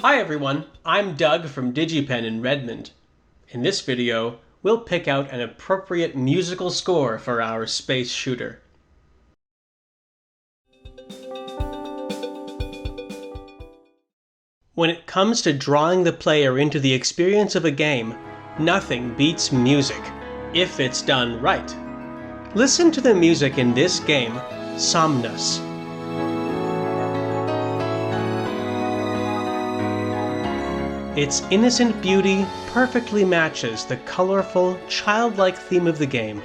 Hi everyone, I'm Doug from DigiPen in Redmond. In this video, we'll pick out an appropriate musical score for our space shooter. When it comes to drawing the player into the experience of a game, nothing beats music, if it's done right. Listen to the music in this game, Somnus. Its innocent beauty perfectly matches the colorful, childlike theme of the game.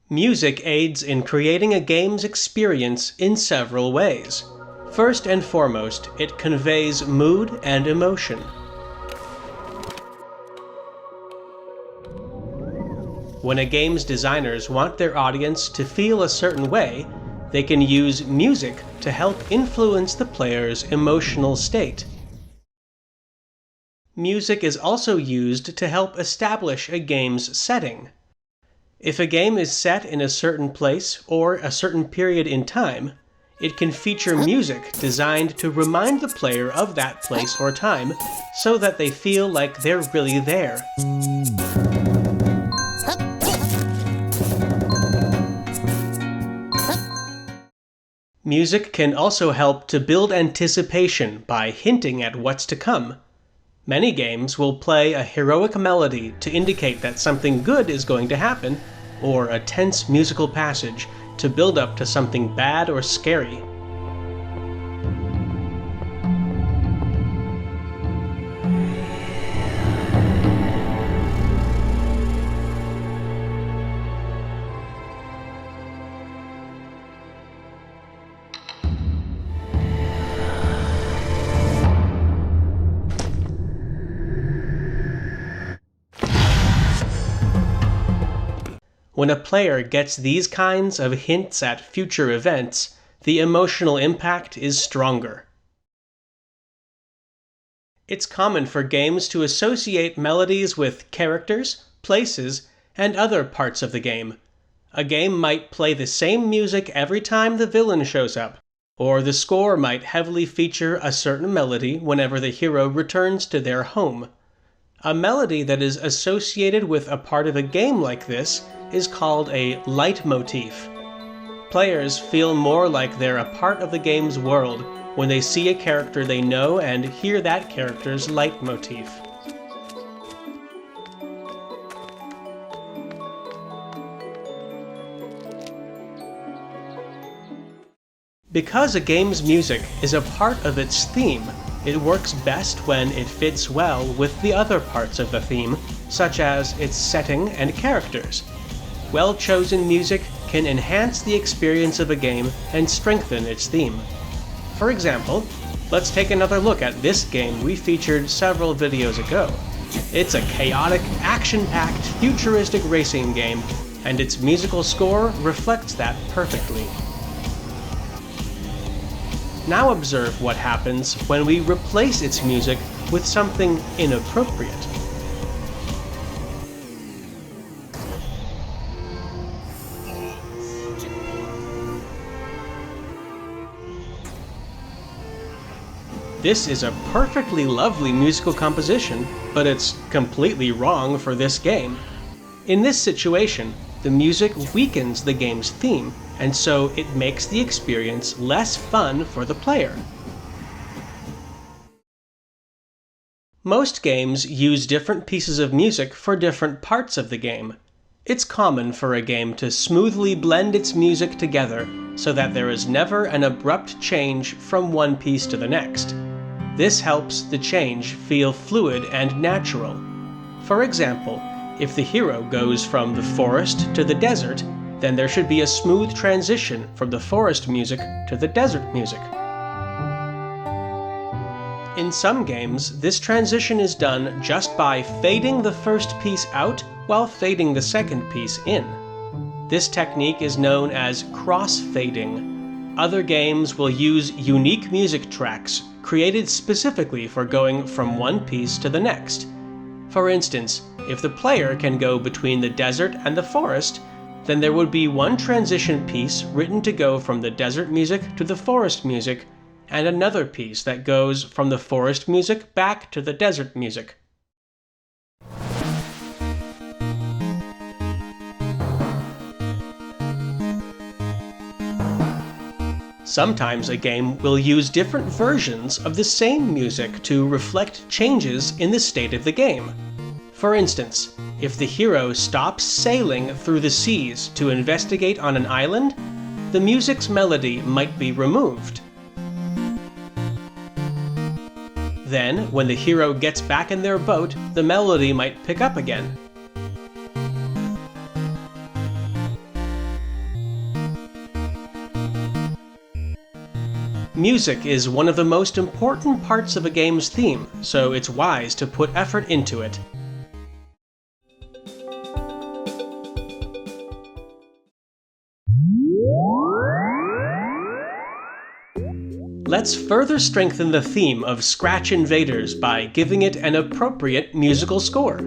Music aids in creating a game's experience in several ways. First and foremost, it conveys mood and emotion. When a game's designers want their audience to feel a certain way, they can use music to help influence the player's emotional state. Music is also used to help establish a game's setting. If a game is set in a certain place or a certain period in time, it can feature music designed to remind the player of that place or time so that they feel like they're really there. Music can also help to build anticipation by hinting at what's to come. Many games will play a heroic melody to indicate that something good is going to happen, or a tense musical passage to build up to something bad or scary. When a player gets these kinds of hints at future events, the emotional impact is stronger. It's common for games to associate melodies with characters, places, and other parts of the game. A game might play the same music every time the villain shows up, or the score might heavily feature a certain melody whenever the hero returns to their home. A melody that is associated with a part of a game like this is called a leitmotif. Players feel more like they're a part of the game's world when they see a character they know and hear that character's leitmotif. Because a game's music is a part of its theme, it works best when it fits well with the other parts of the theme, such as its setting and characters. Well-chosen music can enhance the experience of a game and strengthen its theme. For example, let's take another look at this game we featured several videos ago. It's a chaotic, action-packed, futuristic racing game, and its musical score reflects that perfectly. Now observe what happens when we replace its music with something inappropriate. This is a perfectly lovely musical composition, but it's completely wrong for this game. In this situation, the music weakens the game's theme, and so it makes the experience less fun for the player. Most games use different pieces of music for different parts of the game. It's common for a game to smoothly blend its music together so that there is never an abrupt change from one piece to the next. This helps the change feel fluid and natural. For example, if the hero goes from the forest to the desert, then there should be a smooth transition from the forest music to the desert music. In some games, this transition is done just by fading the first piece out while fading the second piece in. This technique is known as cross-fading. Other games will use unique music tracks created specifically for going from one piece to the next. For instance, if the player can go between the desert and the forest, then there would be one transition piece written to go from the desert music to the forest music, and another piece that goes from the forest music back to the desert music. Sometimes a game will use different versions of the same music to reflect changes in the state of the game. For instance, if the hero stops sailing through the seas to investigate on an island, the music's melody might be removed. Then, when the hero gets back in their boat, the melody might pick up again. Music is one of the most important parts of a game's theme, so it's wise to put effort into it. Let's further strengthen the theme of Scratch Invaders by giving it an appropriate musical score.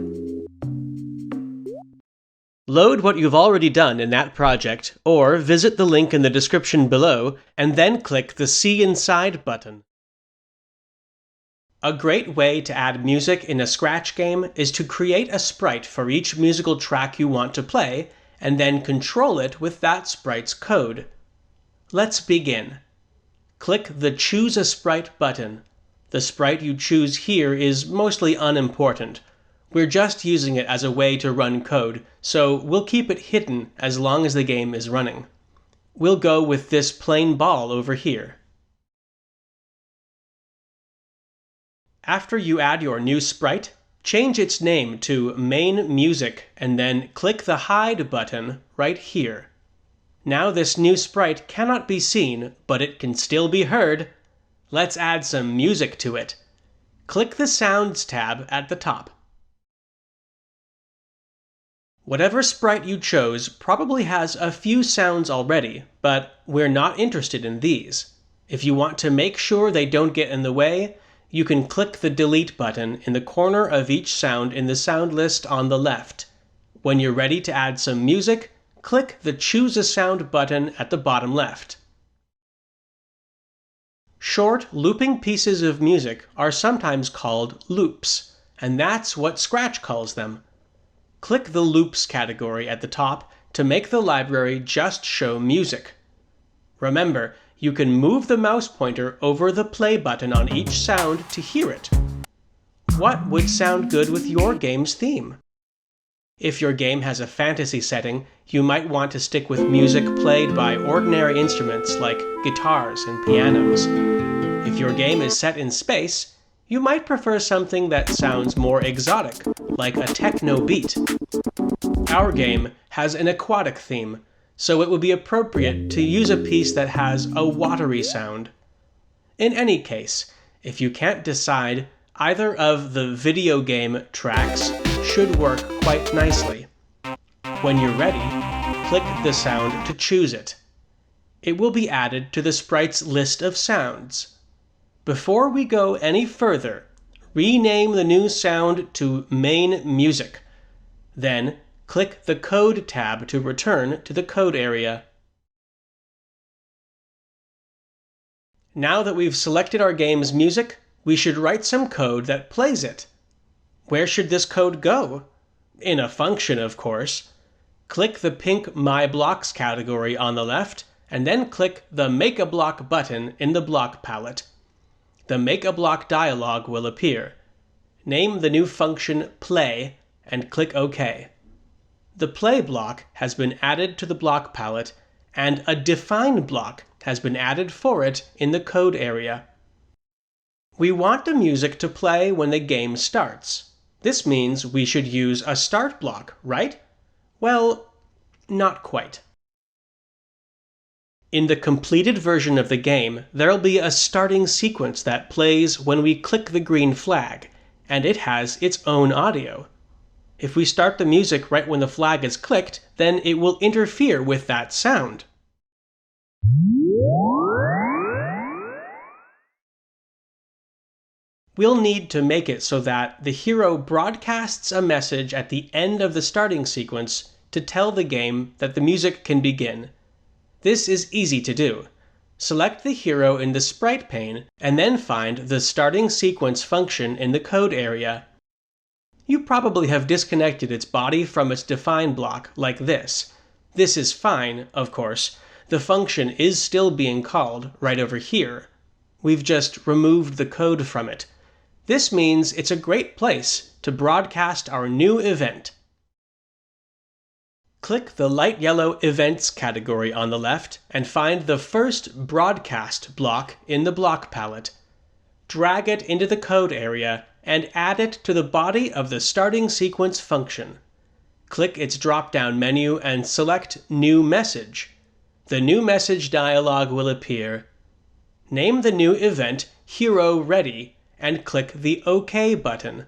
Load what you've already done in that project, or visit the link in the description below, and then click the See Inside button. A great way to add music in a Scratch game is to create a sprite for each musical track you want to play, and then control it with that sprite's code. Let's begin. Click the Choose a Sprite button. The sprite you choose here is mostly unimportant. We're just using it as a way to run code, so we'll keep it hidden as long as the game is running. We'll go with this plain ball over here. After you add your new sprite, change its name to Main Music and then click the Hide button right here. Now this new sprite cannot be seen, but it can still be heard. Let's add some music to it. Click the Sounds tab at the top. Whatever sprite you chose probably has a few sounds already, but we're not interested in these. If you want to make sure they don't get in the way, you can click the Delete button in the corner of each sound in the sound list on the left. When you're ready to add some music, click the Choose a Sound button at the bottom left. Short, looping pieces of music are sometimes called loops, and that's what Scratch calls them. Click the Loops category at the top to make the library just show music. Remember, you can move the mouse pointer over the play button on each sound to hear it. What would sound good with your game's theme? If your game has a fantasy setting, you might want to stick with music played by ordinary instruments like guitars and pianos. If your game is set in space, you might prefer something that sounds more exotic, like a techno beat. Our game has an aquatic theme, so it would be appropriate to use a piece that has a watery sound. In any case, if you can't decide, either of the video game tracks should work quite nicely. When you're ready, click the sound to choose it. It will be added to the sprite's list of sounds. Before we go any further, rename the new sound to Main Music. Then, click the Code tab to return to the code area. Now that we've selected our game's music, we should write some code that plays it. Where should this code go? In a function, of course. Click the pink My Blocks category on the left, and then click the Make a Block button in the block palette. The Make a Block dialog will appear. Name the new function Play and click OK. The Play block has been added to the block palette, and a Define block has been added for it in the code area. We want the music to play when the game starts. This means we should use a start block, right? Well, not quite. In the completed version of the game, there'll be a starting sequence that plays when we click the green flag, and it has its own audio. If we start the music right when the flag is clicked, then it will interfere with that sound. We'll need to make it so that the hero broadcasts a message at the end of the starting sequence to tell the game that the music can begin. This is easy to do. Select the hero in the sprite pane, and then find the starting sequence function in the code area. You probably have disconnected its body from its define block, like this. This is fine, of course. The function is still being called right over here. We've just removed the code from it. This means it's a great place to broadcast our new event. Click the light yellow Events category on the left and find the first Broadcast block in the block palette. Drag it into the code area and add it to the body of the starting sequence function. Click its drop-down menu and select New Message. The New Message dialog will appear. Name the new event Hero Ready and click the OK button.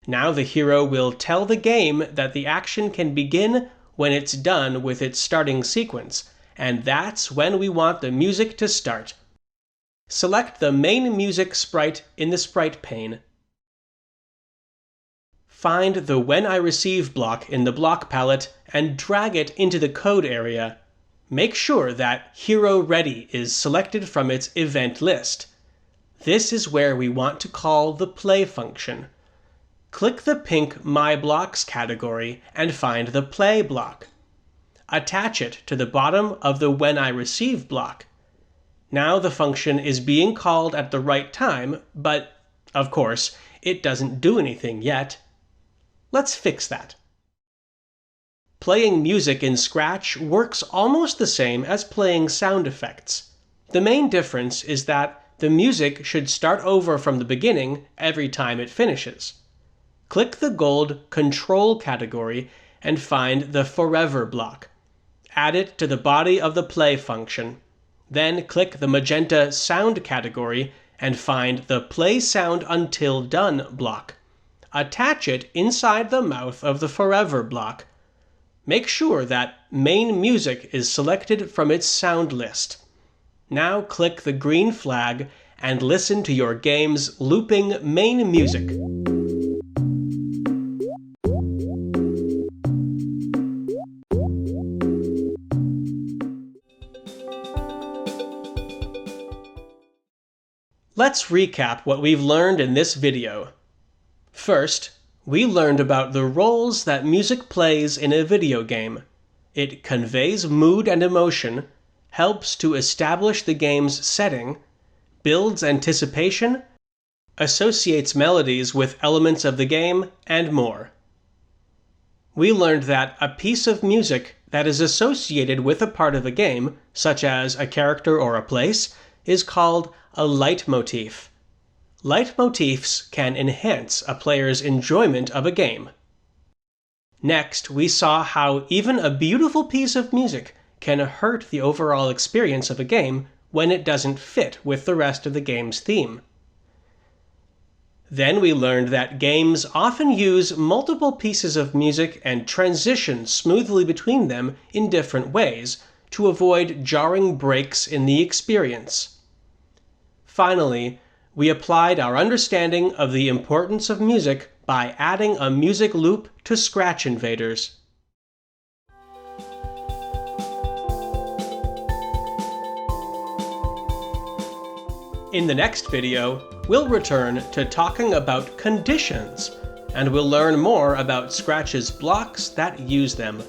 Now the hero will tell the game that the action can begin when it's done with its starting sequence, and that's when we want the music to start. Select the main music sprite in the sprite pane. Find the When I Receive block in the block palette and drag it into the code area. Make sure that Hero Ready is selected from its event list. This is where we want to call the play function. Click the pink My Blocks category and find the Play block. Attach it to the bottom of the When I Receive block. Now the function is being called at the right time, but, of course, it doesn't do anything yet. Let's fix that. Playing music in Scratch works almost the same as playing sound effects. The main difference is that the music should start over from the beginning every time it finishes. Click the gold Control category and find the Forever block. Add it to the body of the Play function. Then click the magenta Sound category and find the Play Sound Until Done block. Attach it inside the mouth of the Forever block. Make sure that Main Music is selected from its sound list. Now click the green flag and listen to your game's looping main music. Let's recap what we've learned in this video. First, we learned about the roles that music plays in a video game. It conveys mood and emotion, helps to establish the game's setting, builds anticipation, associates melodies with elements of the game, and more. We learned that a piece of music that is associated with a part of a game, such as a character or a place, is called a leitmotif. Leitmotifs can enhance a player's enjoyment of a game. Next, we saw how even a beautiful piece of music can hurt the overall experience of a game when it doesn't fit with the rest of the game's theme. Then we learned that games often use multiple pieces of music and transition smoothly between them in different ways to avoid jarring breaks in the experience. Finally, we applied our understanding of the importance of music by adding a music loop to Scratch Invaders. In the next video, we'll return to talking about conditions, and we'll learn more about Scratch's blocks that use them.